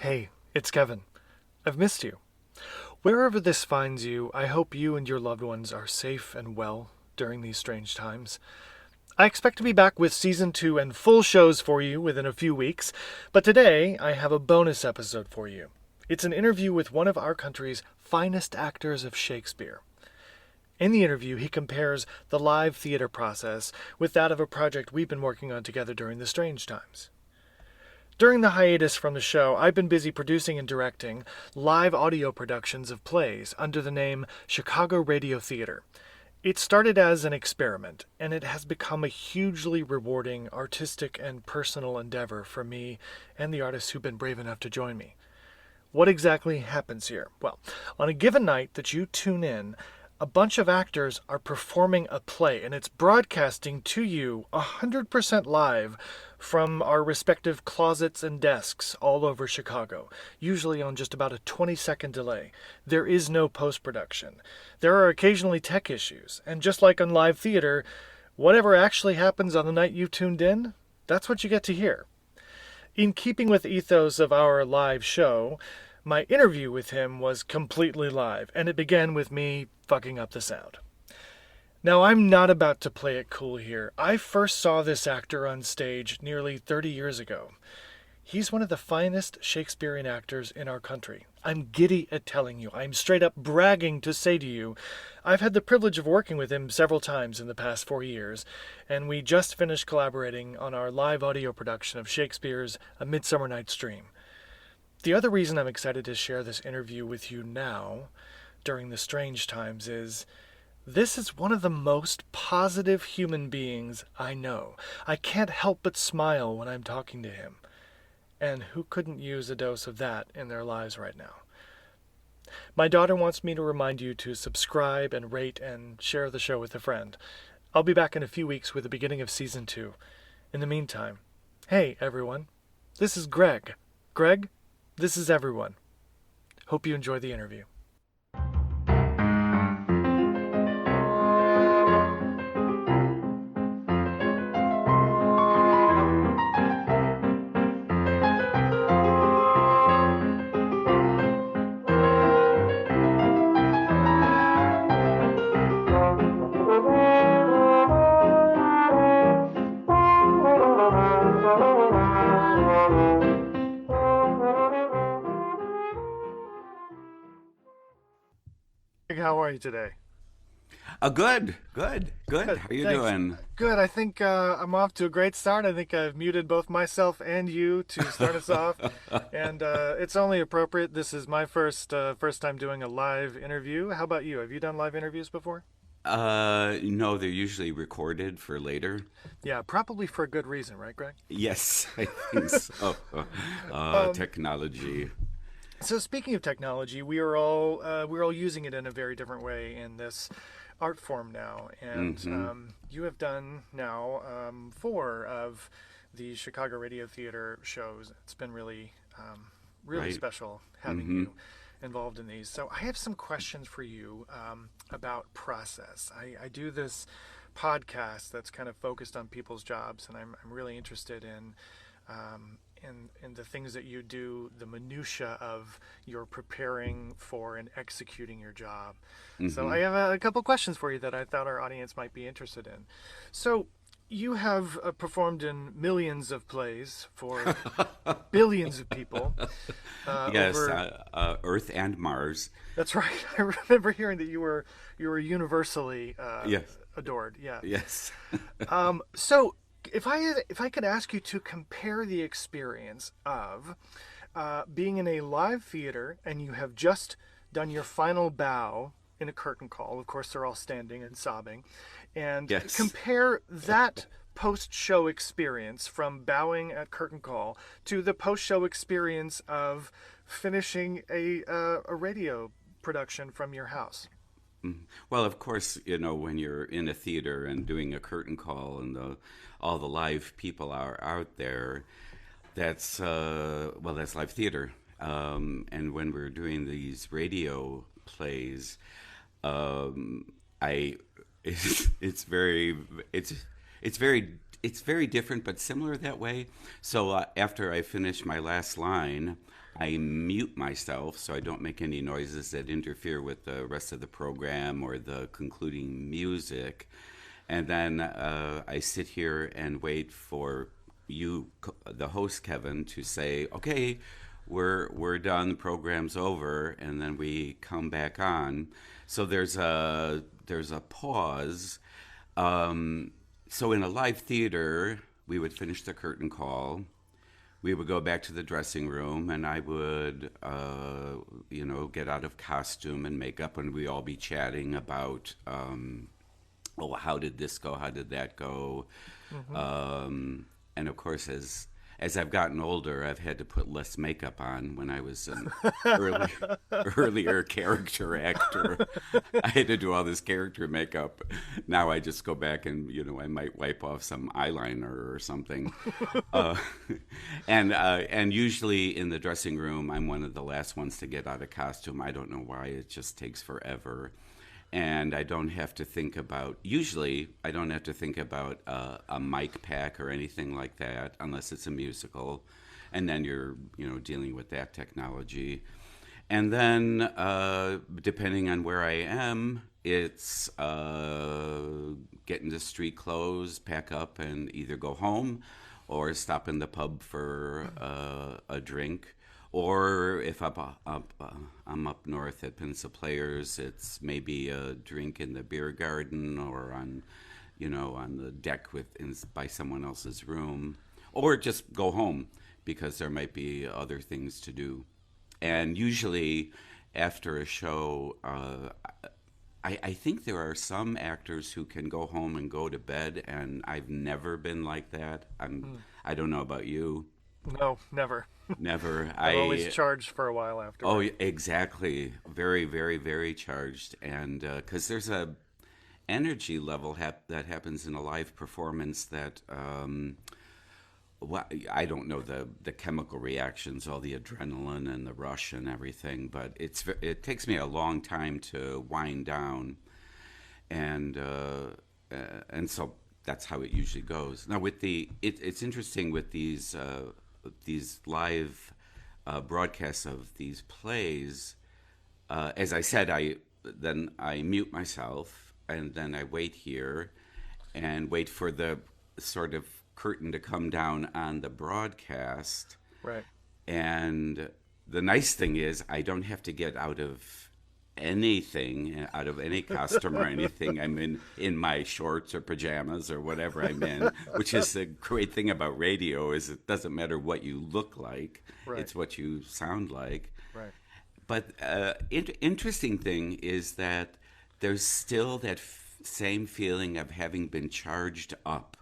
Hey, it's Kevin. I've missed you. Wherever this finds you, I hope you and your loved ones are safe and well during these strange times. I expect to be back with Season 2 and full shows for you within a few weeks, but today I have a bonus episode for you. It's an interview with one of our country's finest actors of Shakespeare. In the interview, he compares the live theater process with that of a project we've been working on together during the strange times. During the hiatus from the show, I've been busy producing and directing live audio productions of plays under the name Chicago Radio Theater. It started as an experiment, and it has become a hugely rewarding artistic and personal endeavor for me and the artists who've been brave enough to join me. What exactly happens here? Well, on a given night that you tune in, a bunch of actors are performing a play, and it's broadcasting to you 100% live from our respective closets and desks all over Chicago, usually on just about a 20-second delay. There is no post-production. There are occasionally tech issues, and just like on live theater, whatever actually happens on the night you tuned in, that's what you get to hear. In keeping with the ethos of our live show, my interview with him was completely live, and it began with me fucking up the sound. Now, I'm not about to play it cool here. I first saw this actor on stage nearly 30 years ago. He's one of the finest Shakespearean actors in our country. I'm giddy at telling you. I'm straight up bragging to say to you, I've had the privilege of working with him several times in the past 4 years, and we just finished collaborating on our live audio production of Shakespeare's A Midsummer Night's Dream. The other reason I'm excited to share this interview with you now, during the strange times, is this is one of the most positive human beings I know. I can't help but smile when I'm talking to him. And who couldn't use a dose of that in their lives right now? My daughter wants me to remind you to subscribe and rate and share the show with a friend. I'll be back in a few weeks with the beginning of Season 2. In the meantime, hey everyone, this is Greg. Greg, this is everyone. Hope you enjoy the interview. How are you today? Good. How are you Thanks. doing? Good. I think I'm off to a great start. I think I've muted both myself and you to start us off, and it's only appropriate. This is my first time doing a live interview. How about you? Have you done live interviews before? No, they're usually recorded for later. Yeah, probably for a good reason, right, Greg? Yes, I think so. Technology. So speaking of technology, we're all using it in a very different way in this art form now, and you have done now 4 of the Chicago Radio Theater shows. It's been really Right. special having you involved in these. So I have some questions for you about process. I do this podcast that's kind of focused on people's jobs, and I'm really interested in the things that you do, the minutia of your preparing for and executing your job. So I have a couple questions for you that I thought our audience might be interested in. So you have performed in millions of plays for billions of people. Yes, Earth and Mars. That's right. I remember hearing that you were universally Yes. adored. Yeah. Yes. So if I could ask you to compare the experience of being in a live theater and you have just done your final bow in a curtain call, of course they're all standing and sobbing, and Yes. compare that post-show experience from bowing at curtain call to the post-show experience of finishing a radio production from your house. Well, of course, when you're in a theater and doing a curtain call and all the live people are out there, that's live theater. And when we're doing these radio plays, it's very different, but similar that way. So after I finish my last line, I mute myself so I don't make any noises that interfere with the rest of the program or the concluding music. And then I sit here and wait for you, the host Kevin, to say, "Okay, we're done. The program's over," and then we come back on. So there's a pause. So in a live theater, we would finish the curtain call. We would go back to the dressing room, and I would, get out of costume and makeup, and we all be chatting about, oh, how did this go? How did that go? And of course, as I've gotten older, I've had to put less makeup on. When I was an earlier character actor, I had to do all this character makeup. Now I just go back and I might wipe off some eyeliner or something. Uh, and usually in the dressing room, I'm one of the last ones to get out of costume. I don't know why. It just takes forever. And I don't have to think about, usually, I don't have to think about a mic pack or anything like that unless it's a musical. And then you're, dealing with that technology. And then, depending on where I am, it's get into street clothes, pack up, and either go home or stop in the pub for a drink. Or if I'm up north at Pinsa Players, it's maybe a drink in the beer garden or on the deck by someone else's room, or just go home because there might be other things to do. And usually, after a show, I think there are some actors who can go home and go to bed, and I've never been like that. I don't know about you. No, never. Never. I'm always charged for a while after. Oh, exactly. Very, very, very charged. And because there's a energy level that happens in a live performance that, I don't know the chemical reactions, all the adrenaline and the rush and everything, but it takes me a long time to wind down, and so that's how it usually goes. Now with it's interesting with these live broadcasts of these plays. As I said, I mute myself, and then I wait here and wait for the sort of curtain to come down on the broadcast. Right. And the nice thing is I don't have to get out of anything, out of any costume or anything. I'm in my shorts or pajamas or whatever I'm in, which is the great thing about radio is it doesn't matter what you look like. Right. It's what you sound like. Right. But interesting thing is that there's still that same feeling of having been charged up.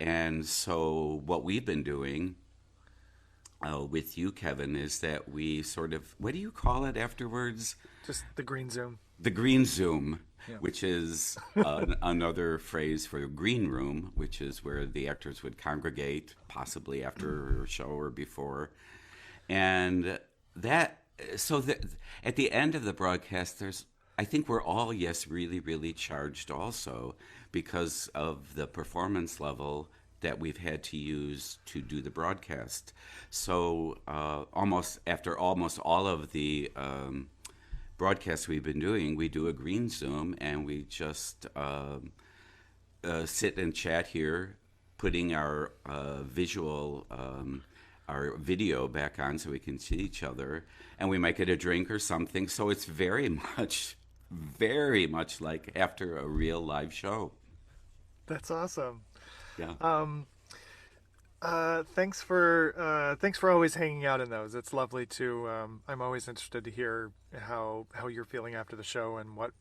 And so what we've been doing with you, Kevin, is that we sort of, what do you call it afterwards? Just the green zoom. The green zoom, Yeah. which is another phrase for green room, which is where the actors would congregate, possibly after a show or before. And at the end of the broadcast, I think we're all, yes, really, really charged also because of the performance level that we've had to use to do the broadcast. So after almost all of the broadcasts we've been doing, we do a green Zoom and we just sit and chat here, putting our our video back on so we can see each other, and we might get a drink or something. So it's very much like after a real live show. That's awesome. Yeah. Thanks for always hanging out in those. It's lovely to. I'm always interested to hear how you're feeling after the show and what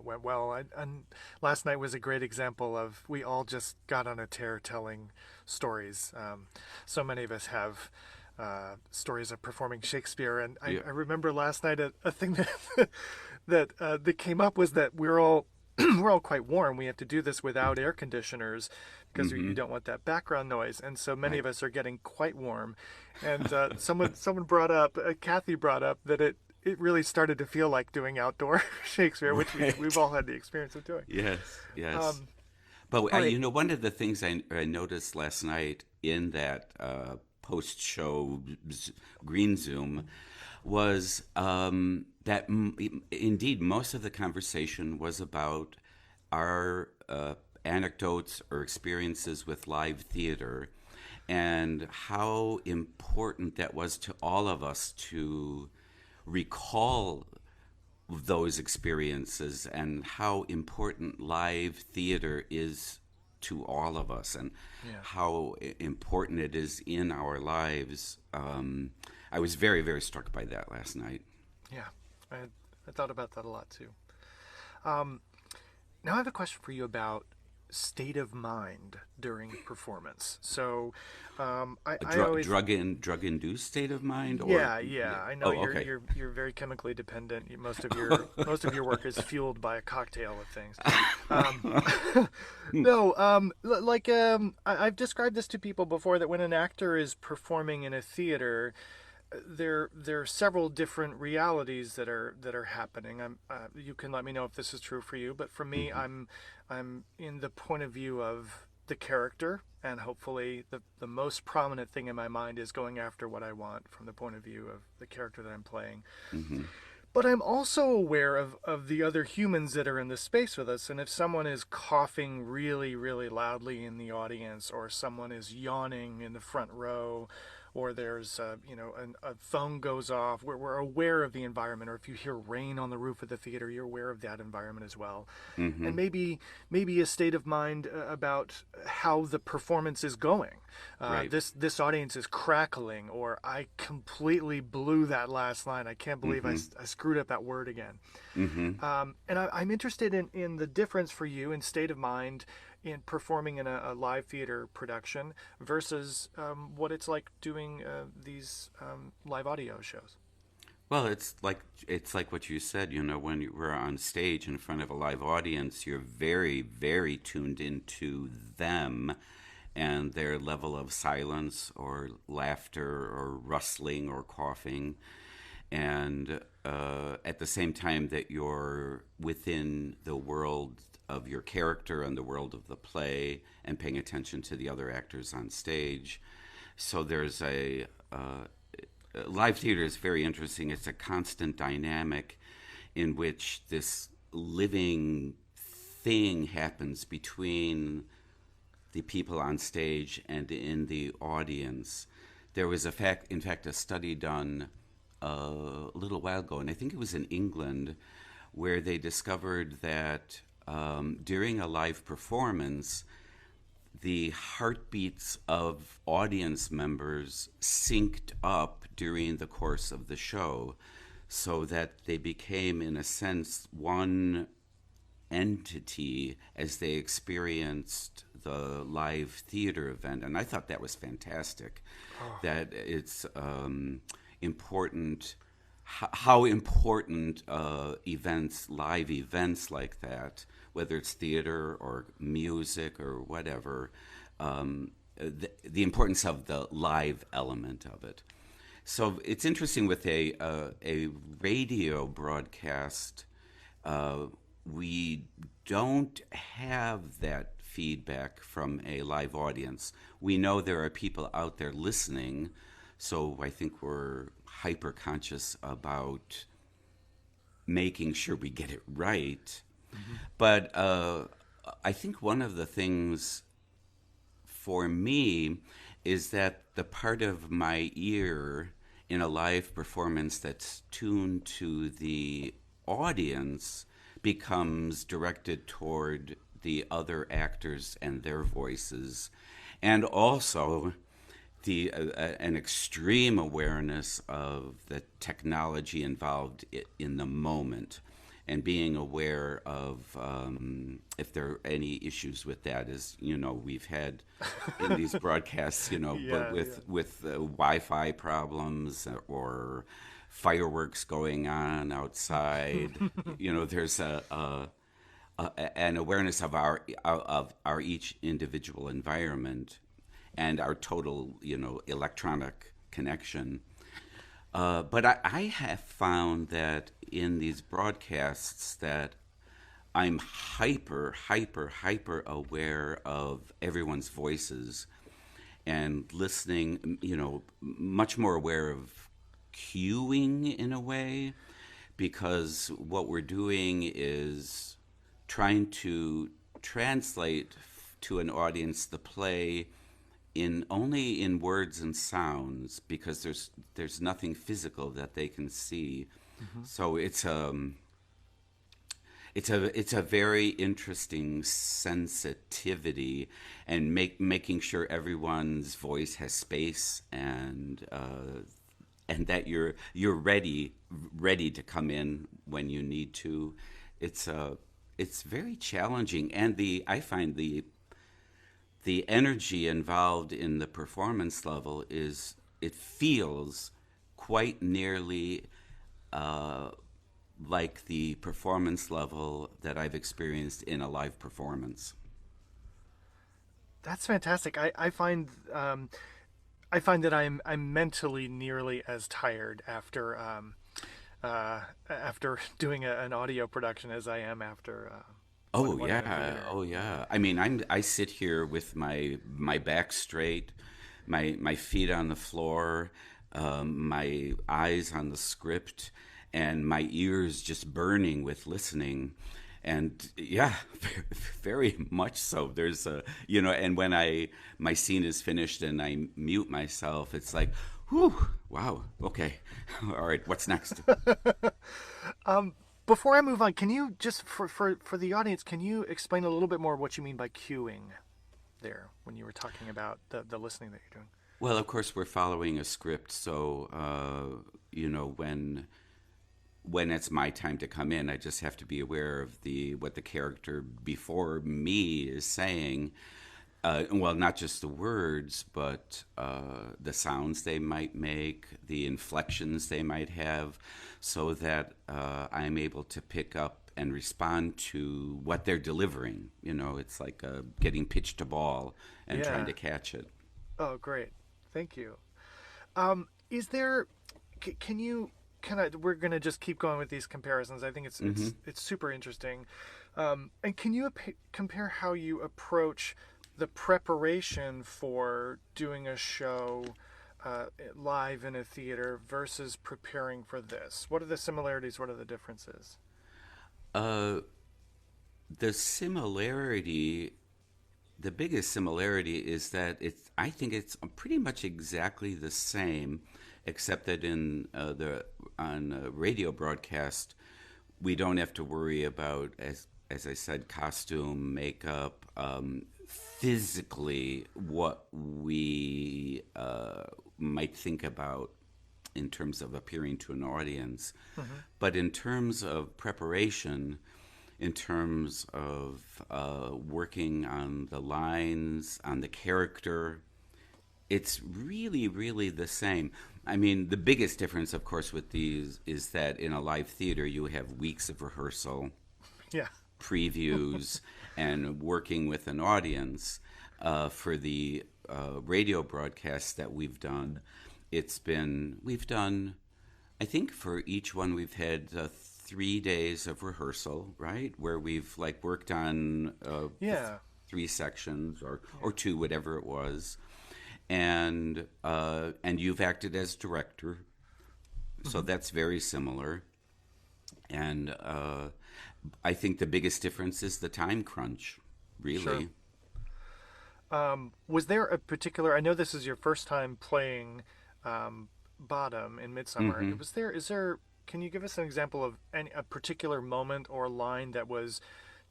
went well. And last night was a great example of we all just got on a tear telling stories. So many of us have stories of performing Shakespeare, and I remember last night a thing that came up was that we're all we're all quite warm. We have to do this without air conditioners because you don't want that background noise, and so many of us are getting quite warm. And someone brought up, Kathy brought up that it really started to feel like doing outdoor Shakespeare, which we've all had the experience of doing. Yes. But right. one of the things I noticed last night in that post-show green Zoom, was that indeed most of the conversation was about our anecdotes or experiences with live theater and how important that was to all of us to recall those experiences and how important live theater is to all of us and Yeah. how important it is in our lives. I was very, very struck by that last night. Yeah. I, I thought about that a lot too. Um, Now I have a question for you about state of mind during performance. So, A I always, drug induced state of mind, or yeah, yeah. yeah. I know Oh, okay. you're very chemically dependent. Most of your work is fueled by a cocktail of things. Um, no, I've described this to people before that when an actor is performing in a theater, there are several different realities that are happening. You can let me know if this is true for you, but for me, Hmm. I'm in the point of view of the character, and hopefully the most prominent thing in my mind is going after what I want from the point of view of the character that I'm playing. Hmm. But I'm also aware of the other humans that are in the space with us. And if someone is coughing really, really loudly in the audience, or someone is yawning in the front row, or there's, a phone goes off, we're aware of the environment. Or if you hear rain on the roof of the theater, you're aware of that environment as well. Hmm. And maybe a state of mind about how the performance is going. Right. This audience is crackling, or I completely blew that last line. I can't believe Hmm. I screwed up that word again. Hmm. And I'm interested in the difference for you in state of mind in performing in a live theater production versus what it's like doing these live audio shows. Well, it's like what you said. You know, when you were on stage in front of a live audience, you're very, very tuned into them and their level of silence or laughter or rustling or coughing, and at the same time that you're within the world of your character and the world of the play and paying attention to the other actors on stage. So there's a live theater is very interesting. It's a constant dynamic in which this living thing happens between the people on stage and in the audience. There was in fact, a study done a little while ago, and I think it was in England, where they discovered that during a live performance, the heartbeats of audience members synced up during the course of the show so that they became, in a sense, one entity as they experienced the live theater event. And I thought that was fantastic. Oh, That it's important, how important live events like that, whether it's theater or music or whatever, the importance of the live element of it. So it's interesting with a radio broadcast, we don't have that feedback from a live audience. We know there are people out there listening, so I think we're hyper conscious about making sure we get it right. mm-hmm. But I think one of the things for me is that the part of my ear in a live performance that's tuned to the audience becomes directed toward the other actors and their voices, and also an extreme awareness of the technology involved in the moment, and being aware of if there are any issues with that. As you know, we've had in these broadcasts, you know, but Yeah, yeah. with Wi-Fi problems or fireworks going on outside, you know, there's an awareness of our each individual environment and our total, you know, electronic connection. But I have found that in these broadcasts that I'm hyper aware of everyone's voices, and listening, much more aware of cueing in a way, because what we're doing is trying to translate to an audience the play in only in words and sounds, because there's nothing physical that they can see. Mm-hmm. So it's a very interesting sensitivity, and making sure everyone's voice has space, and that you're ready to come in when you need to. It's very challenging, and I find the energy involved in the performance level is, it feels quite nearly uh, like the performance level that I've experienced in a live performance. That's fantastic. I find that I'm mentally nearly as tired after doing an audio production as I am after Oh one in a yeah, theater. oh yeah. I mean, I sit here with my back straight, my feet on the floor, my eyes on the script, and my ears just burning with listening. And yeah, very much so. There's and when my scene is finished and I mute myself, it's like, whew, wow, okay, all right, what's next? Before I move on, can you just for the audience, can you explain a little bit more what you mean by cueing there when you were talking about the listening that you're doing? Well, of course, we're following a script, so when it's my time to come in, I just have to be aware of what the character before me is saying. Well, not just the words, but the sounds they might make, the inflections they might have, so that I'm able to pick up and respond to what they're delivering. It's like getting pitched a ball and trying Yeah. to catch it. Oh, great. Thank you. Is there? Can you? Kind of. We're gonna just keep going with these comparisons. I think Hmm. it's super interesting. And can you compare how you approach the preparation for doing a show live in a theater versus preparing for this? What are the similarities? What are the differences? Uh, the similarity the biggest similarity is that I think it's pretty much exactly the same, except that in the on a radio broadcast, we don't have to worry about, as I said, costume, makeup, physically what we might think about in terms of appearing to an audience. Mm-hmm. But in terms of preparation, in terms of working on the lines, on the character, it's really, really the same. I mean, the biggest difference, of course, with these is that in a live theater, you have weeks of rehearsal, Yeah. previews, and working with an audience. For the radio broadcasts that we've done, we've done, I think for each one, we've had 3 days of rehearsal, right? Where we've like worked on Yeah. three sections or Yeah. two, whatever it was, and you've acted as director, so Mm-hmm. that's very similar. And I think the biggest difference is the time crunch, Sure. really. Was there a particular? I know this is your first time playing Bottom in Midsummer. Hmm. Was there? Is there? Can you give us an example of a particular moment or line that was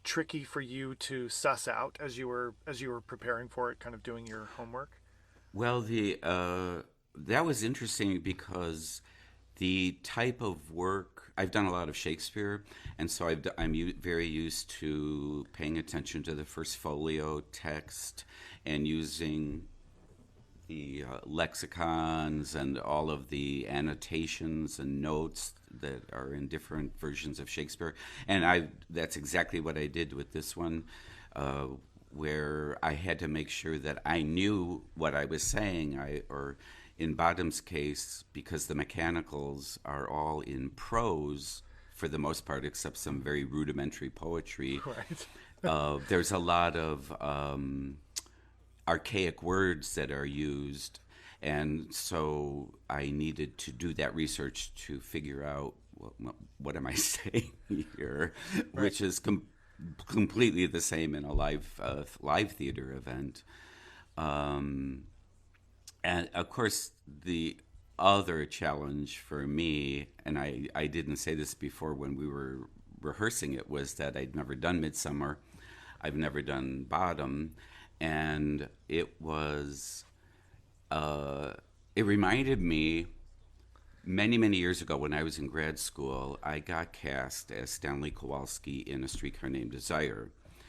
tricky for you to suss out as you were preparing for it, kind of doing your homework? Well, the that was interesting because the type of work I've done a lot of Shakespeare, and so very used to paying attention to the first folio text and using the lexicons and all of the annotations and notes that are in different versions of Shakespeare. And that's exactly what I did with this one, uh, where I had to make sure that I knew what I was saying. Or in Bottom's case, because the mechanicals are all in prose for the most part, except some very rudimentary poetry. Right. There's a lot of archaic words that are used. And so I needed to do that research to figure out what am I saying here, Right. which is completely the same in a live theater event. Um, and of course, the other challenge for me, and I didn't say this before when we were rehearsing it, was that I'd never done Midsummer. I've never done Bottom. And uh, it reminded me many, many years ago when I was in grad school, I got cast as Stanley Kowalski in A Streetcar Named Desire. Mm-hmm.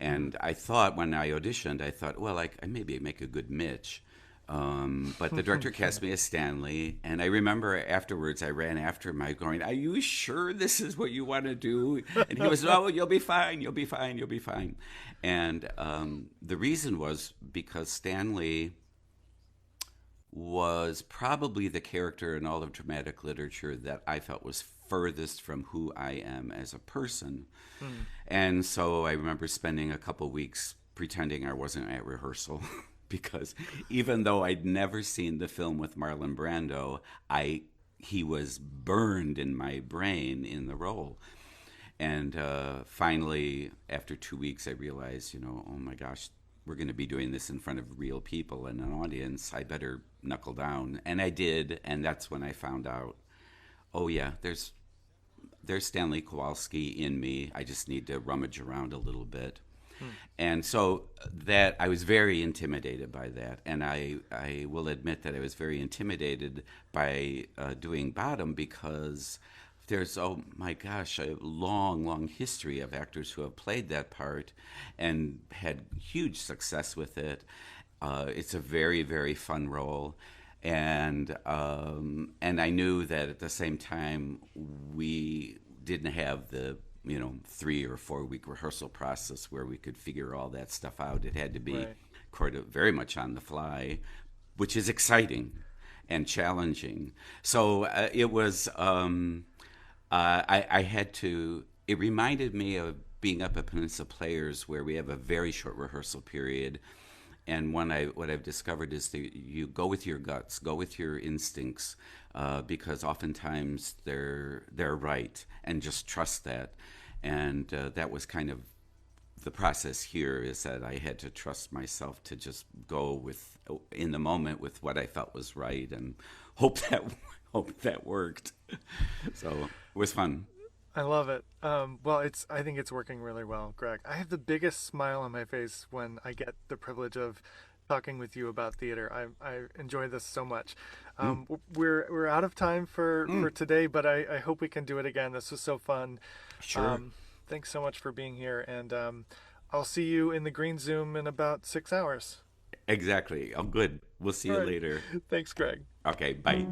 And I thought when I auditioned, I thought, well, I maybe make a good Mitch. But the director cast me as Stanley, and I remember afterwards I ran after him, I going, "Are you sure this is what you want to do?" And he was, "Oh, you'll be fine, you'll be fine, you'll be fine." And the reason was because Stanley was probably the character in all of dramatic literature that I felt was furthest from who I am as a person. Mm. And so I remember spending a couple weeks pretending I wasn't at rehearsal because even though I'd never seen the film with Marlon Brando, I he was burned in my brain in the role. And finally, after 2 weeks, I realized, oh my gosh, we're going to be doing this in front of real people and an audience. I better knuckle down. And I did. And that's when I found out, oh, yeah, there's Stanley Kowalski in me. I just need to rummage around a little bit. Mm. And so that I was very intimidated by that. And I will admit that I was very intimidated by doing Bottom because there's, oh my gosh, a long, long history of actors who have played that part and had huge success with it. It's a very, very fun role. And I knew that at the same time we didn't have the 3 or 4 week rehearsal process where we could figure all that stuff out. It had to be Right. very much on the fly, which is exciting and challenging. So it was. I had to. It reminded me of being up at Peninsula Players, where we have a very short rehearsal period. And what I've discovered is that you go with your guts, go with your instincts, because oftentimes they're right, and just trust that. And that was kind of the process here, is that I had to trust myself to just go with in the moment with what I felt was right, and hope that hope that worked. So it was fun. I love it. Well, I think it's working really well, Greg. I have the biggest smile on my face when I get the privilege of talking with you about theater. I enjoy this so much. Mm, We're out of time for mm, today, but I hope we can do it again. This was so fun. sure. Um, Thanks so much for being here, and I'll see you in the green Zoom in about 6 hours. Exactly. Oh, good. We'll see All you right. later. Thanks, Greg. Okay, bye.